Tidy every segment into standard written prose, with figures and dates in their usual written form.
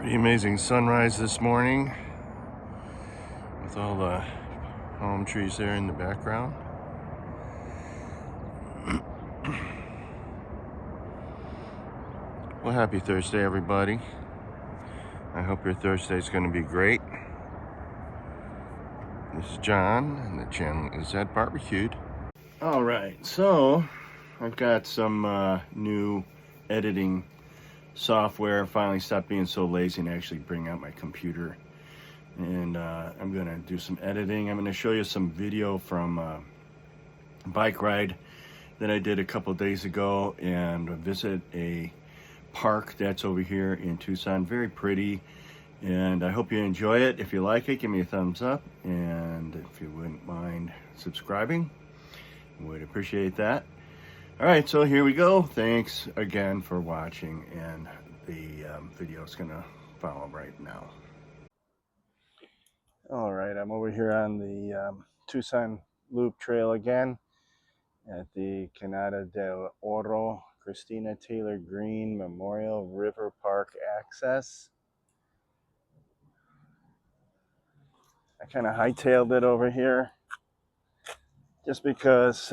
Pretty amazing sunrise this morning with all the palm trees there in the background. Well, happy Thursday, everybody. I hope your Thursday is going to be great. This is John, and the channel is at Barbecued. All right, so I've got some new editing software. Finally stopped being so lazy and actually bring out my computer. And I'm going to do some editing. I'm going to show you some video from a bike ride that I did a couple days ago and visit a park that's over here in Tucson. Very pretty, and I hope you enjoy it. If you like it, give me a thumbs up, and if you wouldn't mind subscribing, would appreciate that. All right, so here we go. Thanks again for watching, and the video is gonna follow right now. All right, I'm over here on the Tucson Loop Trail again at the Canada del Oro Christina Taylor Green Memorial River Park access. I kind of hightailed it over here just because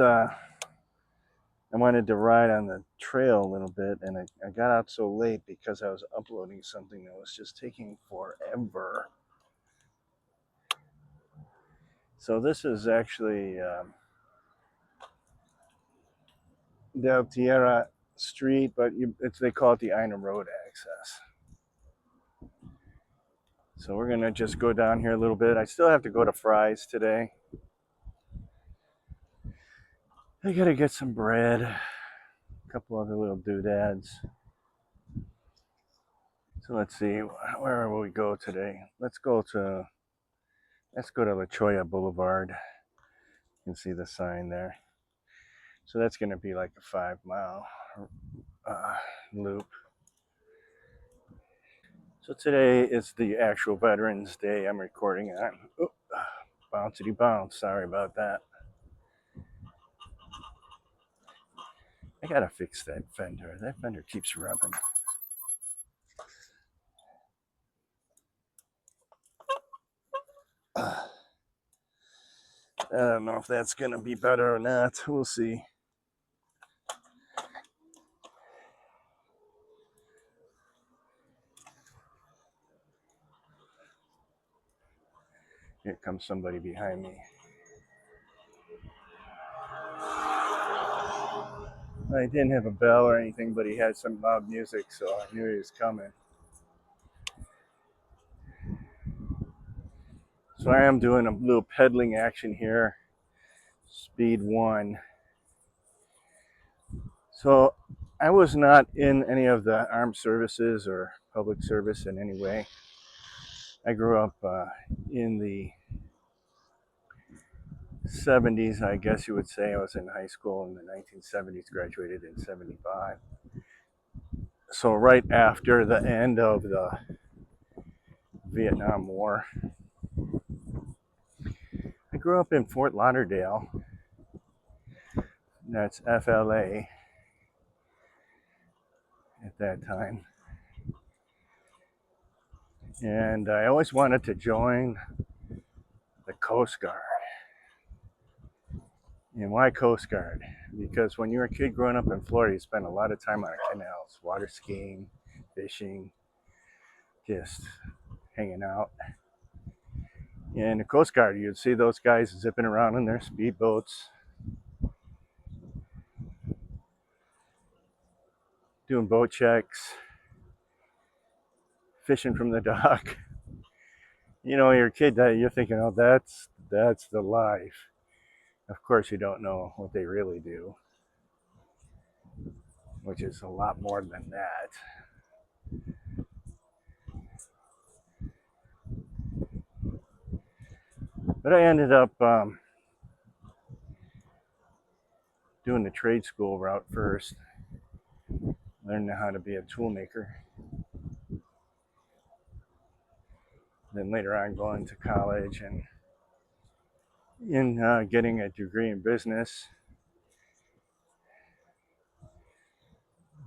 I wanted to ride on the trail a little bit, and I got out so late because I was uploading something that was just taking forever. So this is actually Del Tierra Street, but they call it the Ina Road access. So we're gonna just go down here a little bit. I still have to go to Fry's today. I gotta get some bread, a couple other little doodads. So let's see, where will we go today? Let's go to La Cholla Boulevard. You can see the sign there. So that's gonna be like a 5-mile loop. So today is the actual Veterans Day I'm recording on. Oh, bouncity bounce, sorry about that. I gotta fix that fender. That fender keeps rubbing. I don't know if that's gonna be better or not. We'll see. Here comes somebody behind me. I didn't have a bell or anything, but he had some loud music, so I knew he was coming. So I am doing a little pedaling action here, speed 1. So I was not in any of the armed services or public service in any way. I grew up in the 70s, I guess you would say. I was in high school in the 1970s, graduated in 75. So right after the end of the Vietnam War. I grew up in Fort Lauderdale. That's FLA at that time. And I always wanted to join the Coast Guard. And why Coast Guard? Because when you're a kid growing up in Florida, you spend a lot of time on canals, water skiing, fishing, just hanging out. And the Coast Guard, you'd see those guys zipping around in their speedboats, doing boat checks, fishing from the dock. You know, you're a kid, you're thinking, oh, that's the life. Of course, you don't know what they really do, which is a lot more than that. But I ended up doing the trade school route first, learning how to be a tool maker. Then later on going to college and in getting a degree in business,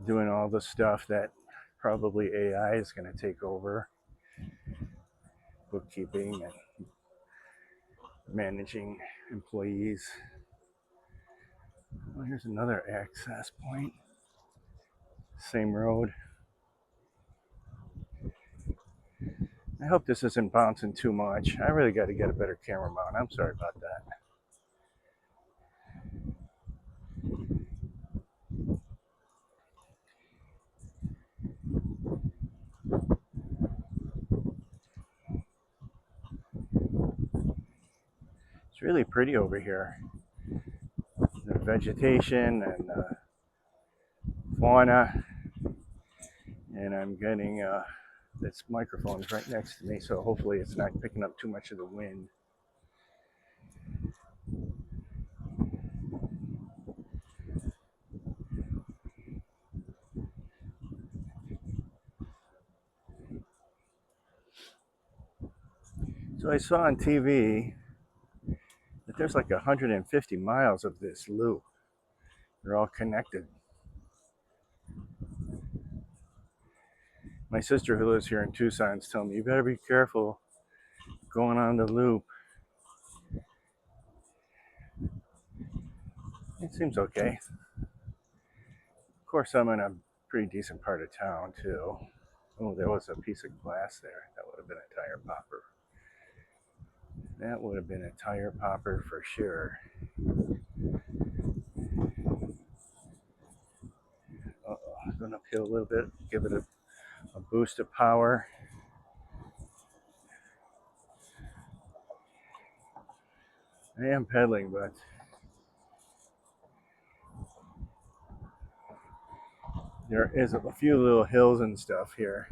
doing all the stuff that probably AI is going to take over. bookkeeping and managing employees. Well, here's another access point. Same road. I hope this isn't bouncing too much. I really got to get a better camera mount. I'm sorry about that. It's really pretty over here. The vegetation and fauna. And I'm getting this microphone is right next to me, so hopefully it's not picking up too much of the wind. So I saw on TV that there's like 150 miles of this loop. They're all connected. My sister who lives here in Tucson is telling me, you better be careful going on the loop. It seems okay. Of course, I'm in a pretty decent part of town too. Oh, there was a piece of glass there. That would have been a tire popper. That would have been a tire popper for sure. I'm going uphill a little bit, give it a boost of power. I am pedaling, but there is a few little hills and stuff here.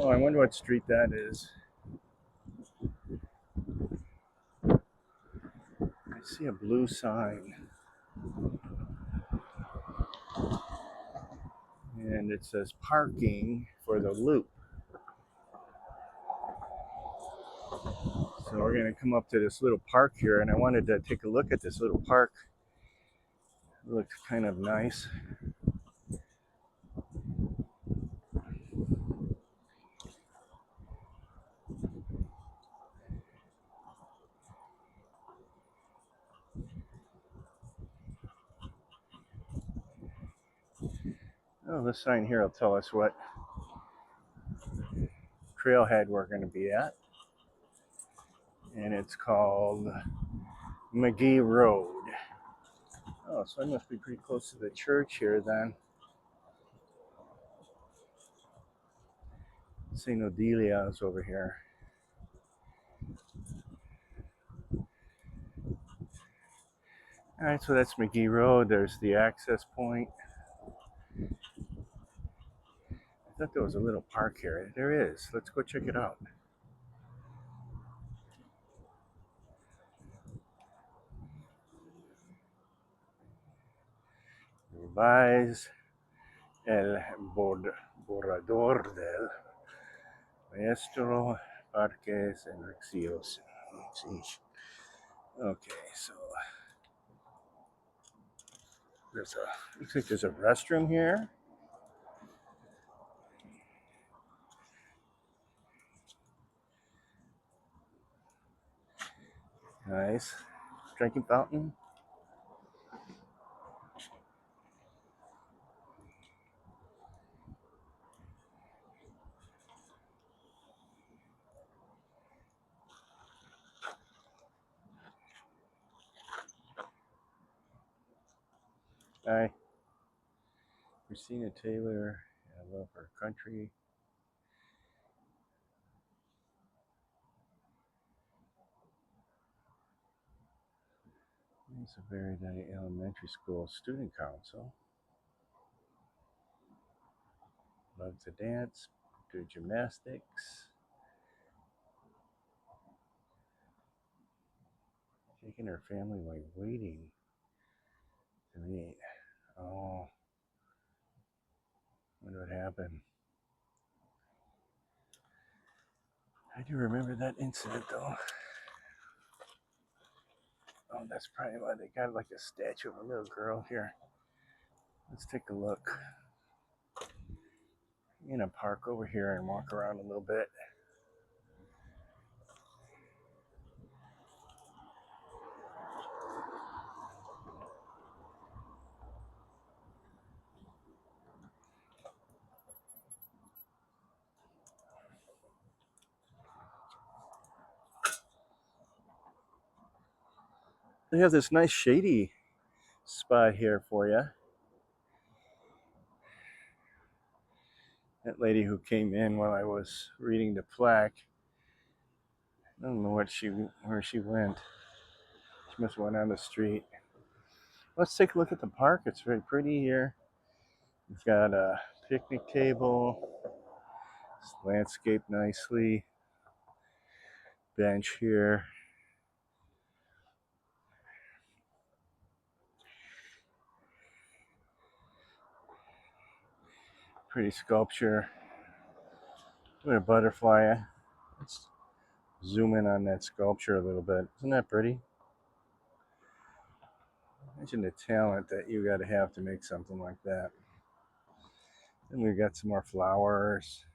Oh, I wonder what street that is. I see a blue sign. And it says parking for the loop. So we're going to come up to this little park here, and I wanted to take a look at this little park. It looks kind of nice. Oh, this sign here will tell us what trailhead we're going to be at. And it's called McGee Road. Oh, so I must be pretty close to the church here then. St. Odelia's over here. All right, so that's McGee Road. There's the access point. I thought there was a little park here. There is. Let's go check it out. Revise el borrador del Maestro Parques and Rixios. Okay, so looks like there's a restroom here. Nice. Drinking fountain. Hi. Christina Taylor. I love her country. It's a very elementary school student council. Loves to dance, do gymnastics. Taking her family while waiting to meet. Oh, wonder what happened. I do remember that incident though. Oh, that's probably why they got like a statue of a little girl here. Let's take a look. in a park over here and walk around a little bit. They have this nice shady spot here for you. That lady who came in while I was reading the plaque, I don't know where she went. She must have went on the street. Let's take a look at the park. It's very pretty here. We've got a picnic table. It's landscaped nicely. Bench here. Pretty sculpture. With a butterfly. Let's zoom in on that sculpture a little bit. Isn't that pretty? Imagine the talent that you got to have to make something like that. And we've got some more flowers.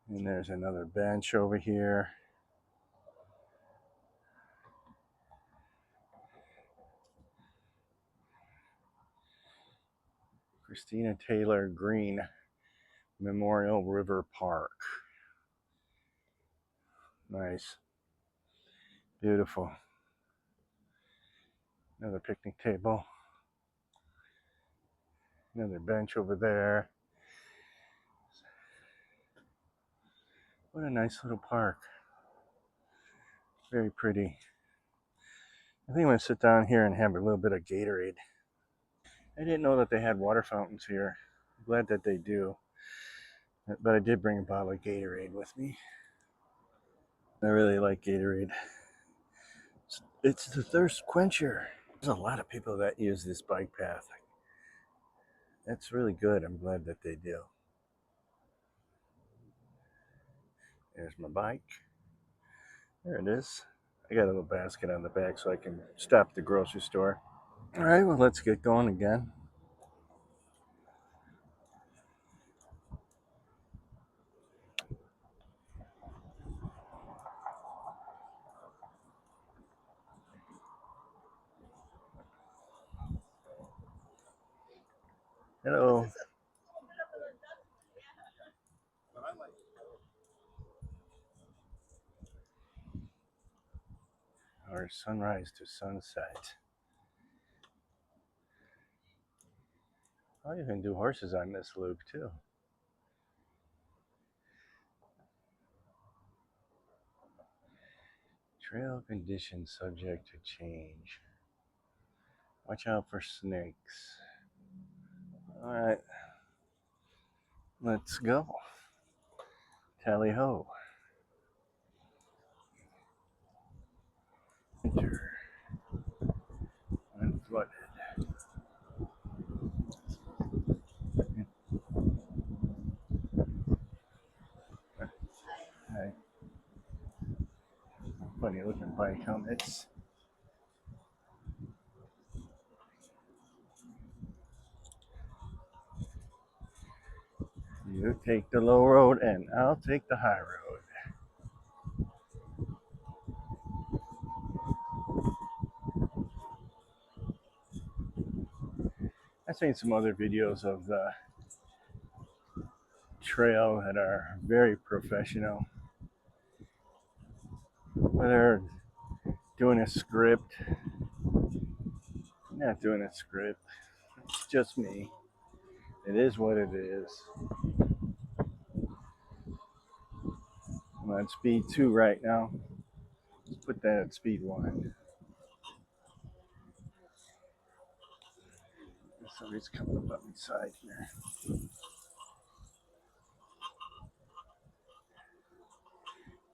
And there's another bench over here. Christina Taylor Green Memorial River Park. Nice. Beautiful. Another picnic table. Another bench over there. What a nice little park. Very pretty. I think I'm going to sit down here and have a little bit of Gatorade. I didn't know that they had water fountains here. I'm glad that they do. But I did bring a bottle of Gatorade with me. I really like Gatorade. It's the thirst quencher. There's a lot of people that use this bike path. That's really good. I'm glad that they do. There's my bike. There it is. I got a little basket on the back so I can stop at the grocery store. All right, well, let's get going again. Hello. Or sunrise to sunset. Oh, you can do horses on this loop too. Trail conditions subject to change. Watch out for snakes. All right, let's go. Tally ho. Winter unflooded. Hi. Funny looking bike helmets. You take the low road and I'll take the high road. I've seen some other videos of the trail that are very professional. They're doing a script. Not doing a script. It's just me. It is what it is. I'm on speed 2 right now. Let's put that at speed 1. Somebody's coming up on the side here.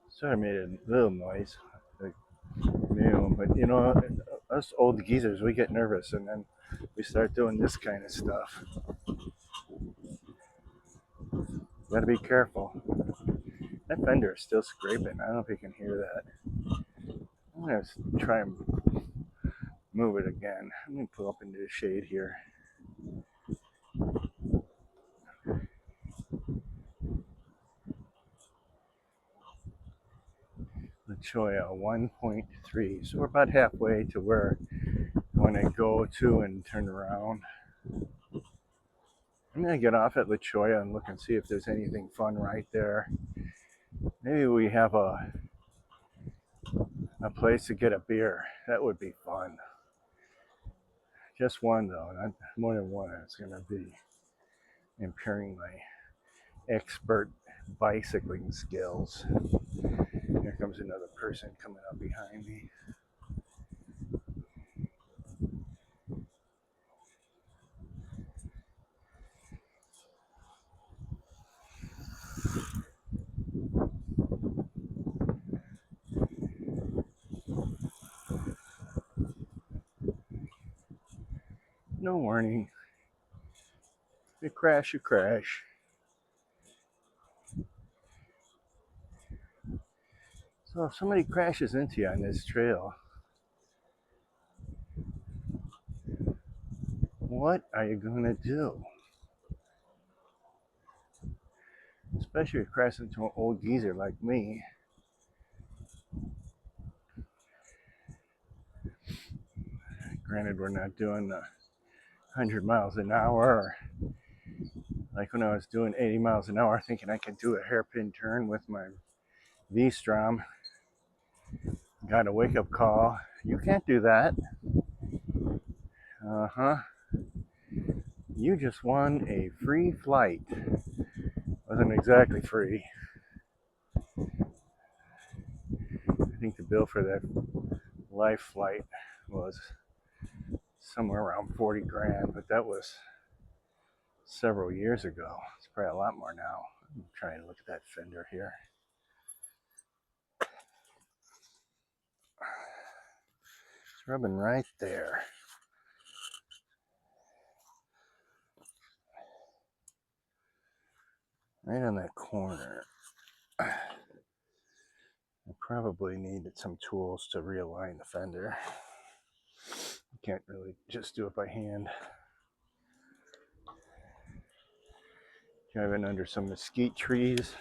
Sort of made a little noise. Like, but you know, us old geezers, we get nervous and then we start doing this kind of stuff. Gotta be careful. That fender is still scraping. I don't know if you can hear that. I'm gonna try and move it again. I'm gonna pull up into the shade here. Cholla 1.3. So we're about halfway to where I want to go to and turn around. I'm going to get off at La Cholla and look and see if there's anything fun right there. Maybe we have a place to get a beer. That would be fun. Just one though, not more than one. It's going to be impairing my expert bicycling skills. Here comes another person coming up behind me. No warning. If you crash, you crash. So if somebody crashes into you on this trail, what are you going to do? Especially if you crash into an old geezer like me. Granted, we're not doing 100 miles an hour, like when I was doing 80 miles an hour, thinking I could do a hairpin turn with my V-Strom. Got a wake-up call. You can't do that. Uh-huh. You just won a free flight. Wasn't exactly free. I think the bill for that life flight was somewhere around 40 grand, but that was several years ago. It's probably a lot more now. I'm trying to look at that fender here. It's rubbing right there. Right on that corner. I probably needed some tools to realign the fender. You can't really just do it by hand. Driving under some mesquite trees.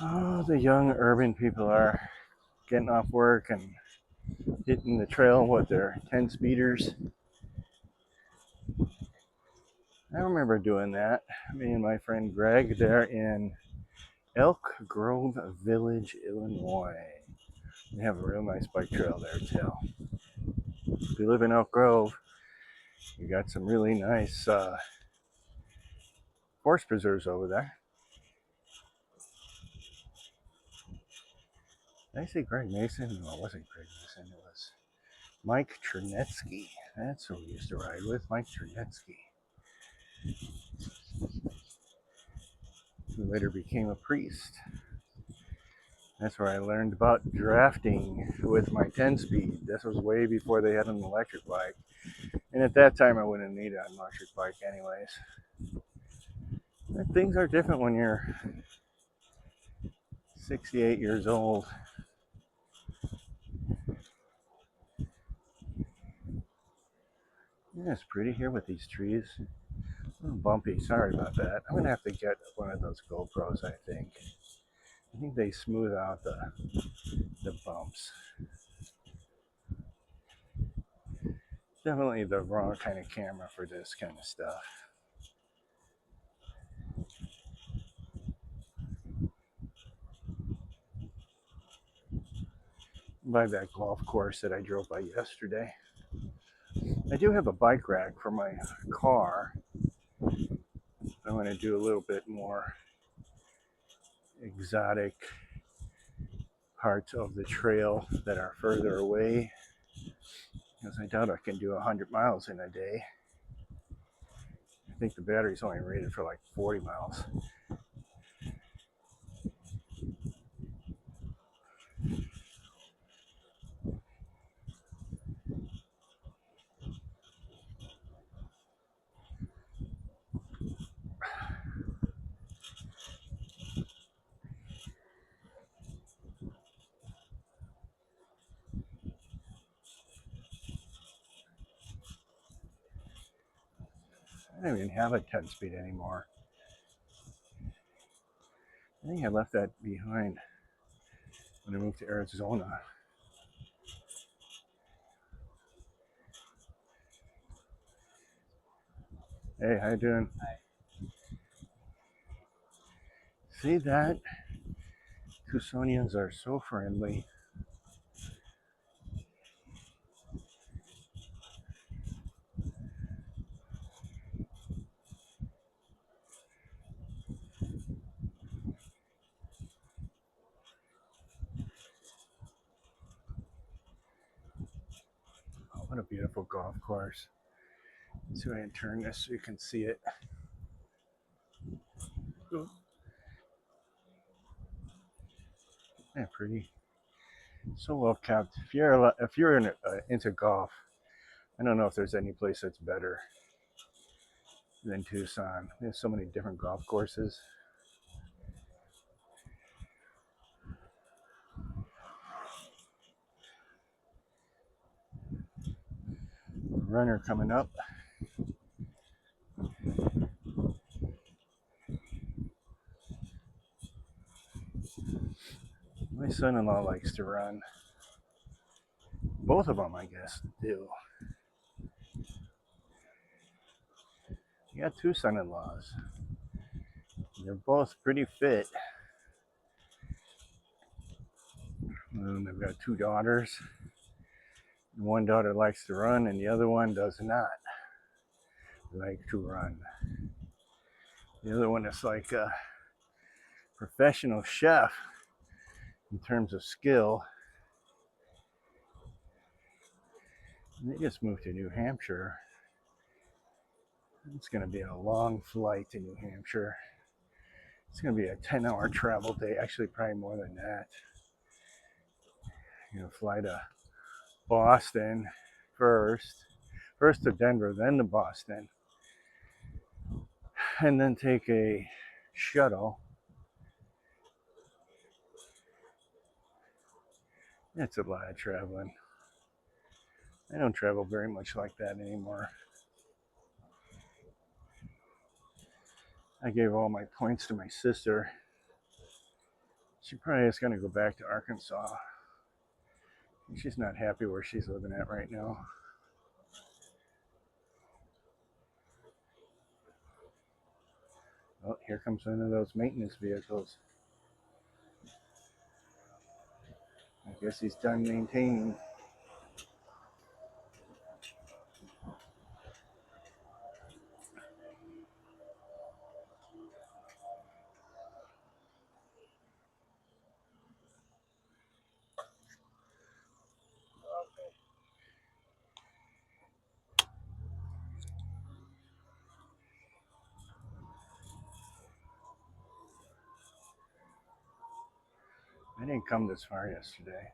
Oh, the young urban people are getting off work and hitting the trail with their 10 speeders. I remember doing that. Me and my friend Greg there in Elk Grove Village, Illinois. We have a real nice bike trail there too. If you live in Elk Grove, you got some really nice forest preserves over there. Did I say Greg Mason? No, it wasn't Greg Mason. It was Mike Chernetsky. That's who we used to ride with, Mike Chernetsky. Who later became a priest. That's where I learned about drafting with my 10-speed. This was way before they had an electric bike. And at that time, I wouldn't need an electric bike anyways. But things are different when you're 68 years old. Yeah, it's pretty here with these trees. A little bumpy, sorry about that. I'm gonna have to get one of those GoPros, I think. I think they smooth out the bumps. Definitely the wrong kind of camera for this kind of stuff. By that golf course that I drove by yesterday. I do have a bike rack for my car. I want to do a little bit more exotic parts of the trail that are further away, because I doubt I can do 100 miles in a day. I think the battery's only rated for like 40 miles. I don't even have a 10-speed anymore. I think I left that behind when I moved to Arizona. Hey, how you doing? See that? Tucsonians are so friendly. Oh, what a beautiful golf course. Let's see if I can turn this so you can see it. Ooh. Yeah, pretty. So well kept. If you're into golf, I don't know if there's any place that's better than Tucson. There's so many different golf courses. Runner coming up. My son-in-law likes to run. Both of them, I guess, do. You got two son-in-laws. They're both pretty fit. And they've got two daughters. One daughter likes to run, and the other one does not like to run. The other one is like a professional chef in terms of skill. And they just moved to New Hampshire. It's going to be a long flight to New Hampshire. It's going to be a 10-hour travel day, actually probably more than that. You know, fly to Boston first to Denver, then to Boston, and then take a shuttle. It's a lot of traveling. I don't travel very much like that anymore. I gave all my points to my sister. She probably is going to go back to Arkansas. She's not happy where she's living at right now. Oh, here comes one of those maintenance vehicles. I guess he's done maintaining. I didn't come this far yesterday.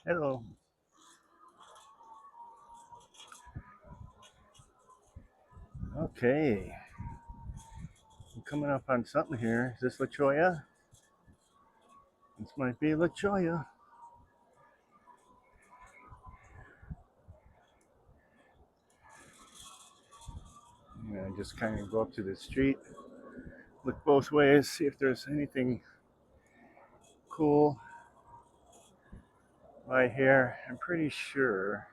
Hello. Okay. I'm coming up on something here. Is this La Cholla? This might be La Cholla. I just kind of go up to the street, look both ways, see if there's anything cool right here. I'm pretty sure.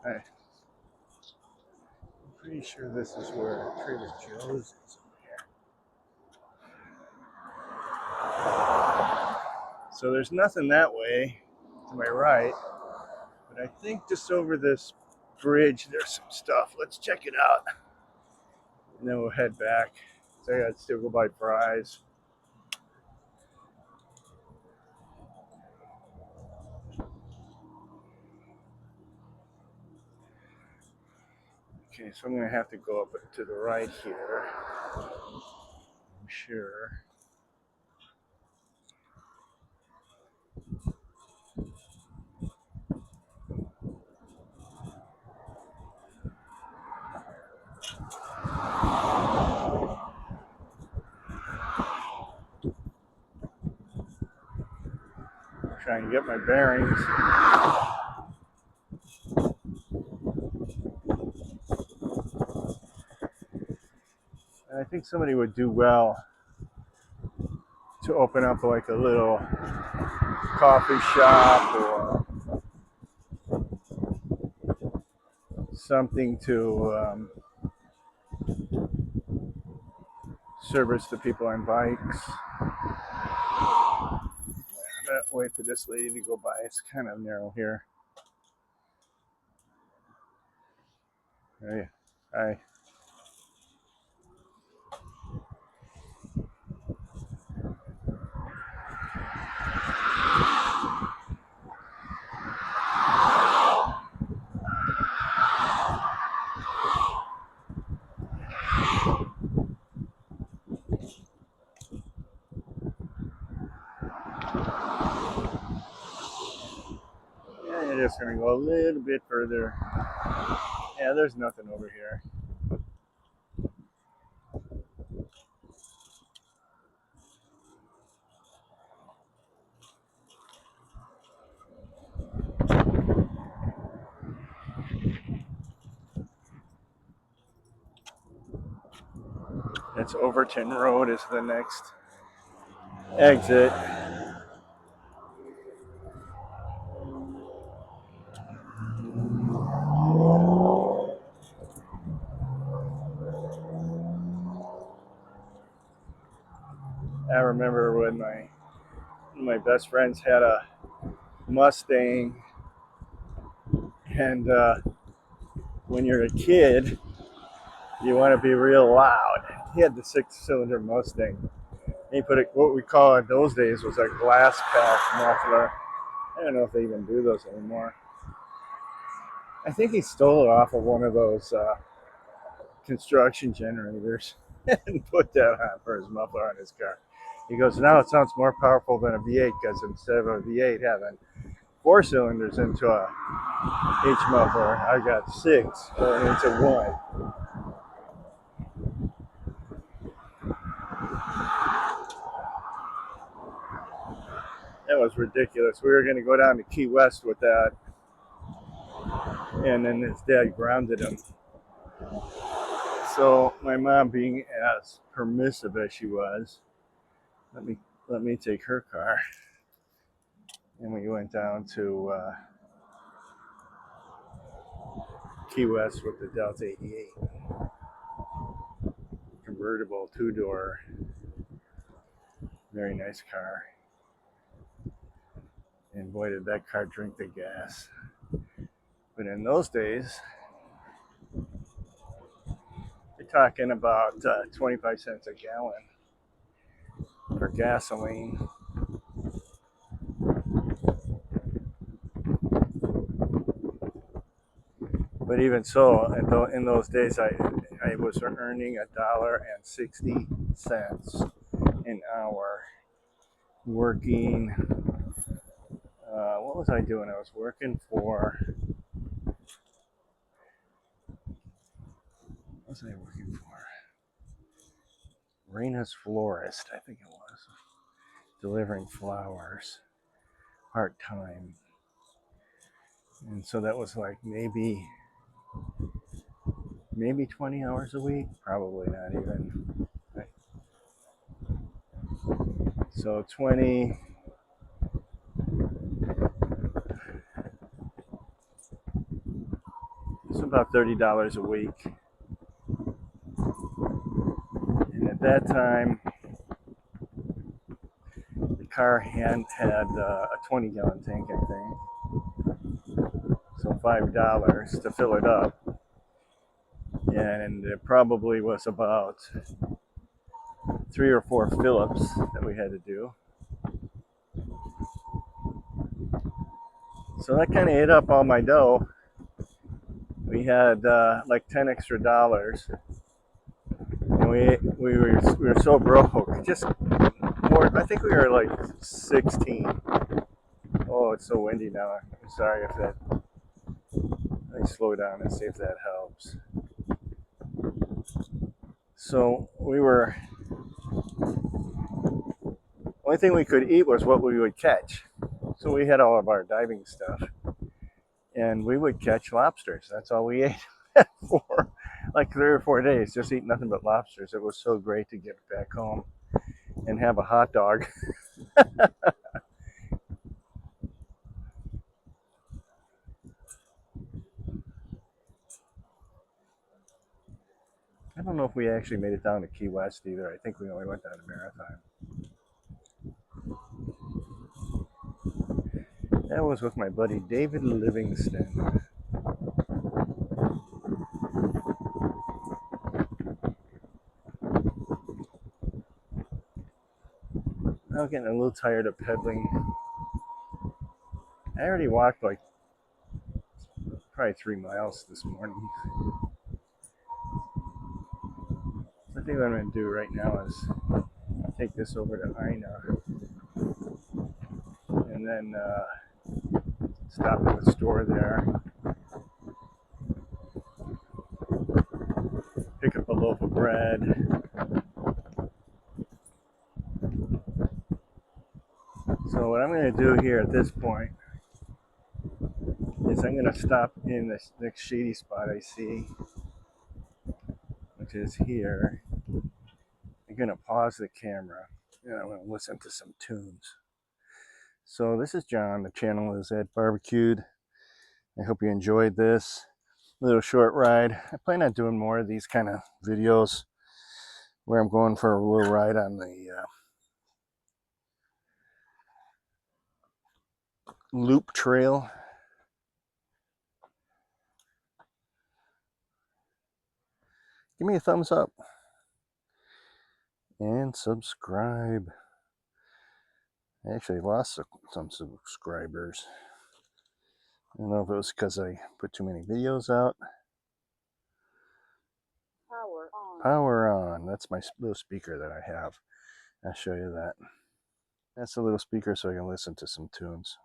I'm pretty sure this is where Trader Joe's is over here. So there's nothing that way to my right, but I think just over this bridge there's some stuff. Let's check it out, and then we'll head back. So I gotta still go buy fries. Okay, so I'm gonna have to go up to the right here. I'm sure. trying to get my bearings. And I think somebody would do well to open up like a little coffee shop or something to service the people on bikes. I'm gonna wait for this lady to go by. It's kind of narrow here. Hey, hi. Yeah, you're just gonna go a little bit further. Yeah, there's nothing over here. That's Overton Road is the next exit. I remember when my best friends had a Mustang, and when you're a kid, you want to be real loud. He had the 6-cylinder Mustang. He put it, what we call in those days was a glass pack muffler. I don't know if they even do those anymore. I think he stole it off of one of those construction generators and put that on for his muffler on his car. He goes, now it sounds more powerful than a V8 because instead of a V8 having 4 cylinders into each muffler, I got 6 going into one. That was ridiculous. We were going to go down to Key West with that, and then his dad grounded him. So my mom, being as permissive as she was, let me take her car, and we went down to Key West with the Delta 88 convertible 2-door, very nice car. And boy, did that car drink the gas! But in those days, you're talking about 25 cents a gallon for gasoline. But even so, in those days, I was earning $1.60 an hour working. What was I doing? I was working for. What was I working for? Reina's Florist, I think it was, delivering flowers part time. And so that was like maybe 20 hours a week, probably not even. So 20, it's about $30 a week. And at that time, the car had a 20-gallon tank, I think. So $5 to fill it up. And it probably was about 3 or 4 fill-ups that we had to do. So that kind of ate up all my dough. We had like 10 extra dollars, and we were so broke. Just more. I think we were like 16. Oh, it's so windy now. I'm sorry if that. Let me slow down and see if that helps. So we were. Only thing we could eat was what we would catch. So we had all of our diving stuff, and we would catch lobsters. That's all we ate for like 3 or 4 days, just eat nothing but lobsters. It was so great to get back home and have a hot dog. I don't know if we actually made it down to Key West either. I think we only went down to Marathon. That was with my buddy David Livingston. I'm getting a little tired of pedaling. I already walked like probably 3 miles this morning. I think what I'm going to do right now is take this over to Ina and then stop at the store there, pick up a loaf of bread. So what I'm going to do here at this point is I'm going to stop in this next shady spot I see, which is here. I'm going to pause the camera and I'm going to listen to some tunes. So this is John. The channel is Ed Barbecued. I hope you enjoyed this little short ride. I plan on doing more of these kind of videos where I'm going for a little ride on the loop trail. Give me a thumbs up and subscribe. I actually lost some subscribers. I don't know if it was because I put too many videos out. Power on. Power on. That's my little speaker that I have. I'll show you that. That's a little speaker so I can listen to some tunes.